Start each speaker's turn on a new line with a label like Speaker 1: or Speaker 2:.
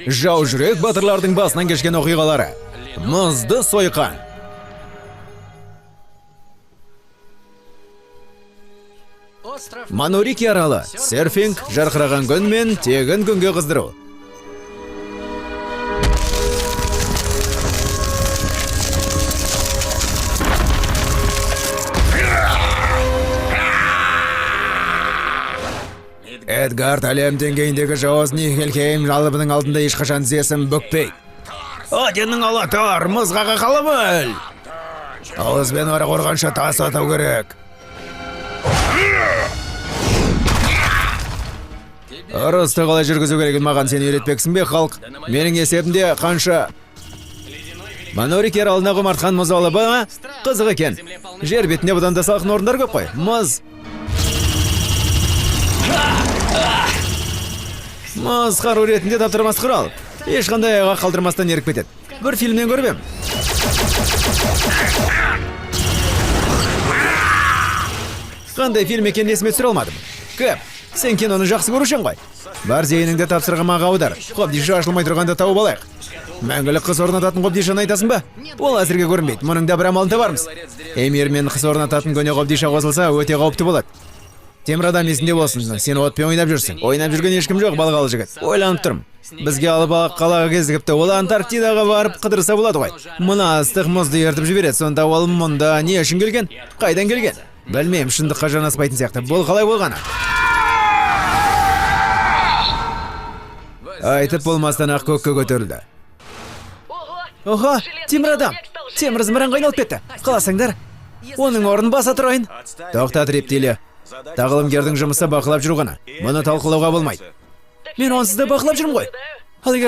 Speaker 1: Жау жүрек батырлардың басынан кешкен оқиғалары. Мұзды сойқан. Манорики аралы. Серфинг, жарқыраған күн мен тегін күнге қыздыру. Эдгард әлем деңгейіндегі жауыз Нихельхейм жалыбының алдында ешқашан тізесін бүкпейді. Одиннің алатар, мұзғаға қалымыл! Ауызбен ара қорғанша тас атау керек. Ұрысты қалай жүргізу керегін маған сен үйретпексің бе, халық? Менің есебімде қанша... Манорики аралына құмартқан мұз алыбы, қызық екен. Жер бетінде бұдан да салқын орындар көп қой. Мұз қару ретінде таптырмас құрал. Ешқандай аяға қалдырмастан еріп кетеді. Бір фильмнен көріп ем. Қандай фильм екен есіме түсіре алмадым. Кеп, сен киноны жақсы көрушен ғой. Бар зейініңді тапсырғымаға аудар. Қобдиша ашылмай тұрғанда тауып алайық. Мәңгілік қыз орнататын қобдишаны айтасың ба? Ол әзірге көрінбейді. Мұның да бір амалын табармыз. Эмир мен қыз орнататын көне қобдиша қосылса өте қауіпті болады. Темір адам есінде болсын, сен отпен ойнап жүрсің. Ойнап жүрген ешкім жоқ, балғалы жігіт. Ойланып тұрмын. Бізге алып қалаға кезігіпті, ол Антарктидаға барып қыдырса болады ғой. Мына ыстық мұзды ертіп жібереді, сонда ол мұнда не үшін келген? Қайдан келген? Білмеймін, шындыққа жанаспайтын сияқты. Бұл қалай болғаны? Айтып болмастан ақ көкке көтерілді. Оға, темір адам. Темір зымыран қайналып кетті. Қаласаңдар, оның орнын баса тұрайын. Тоқтат рептилия. Тағылымгердің жұмысы бақылап жүру ғана. Мұны талқылауға болмайды. Мен онсыз да бақылап жүрмін ғой. Ал егер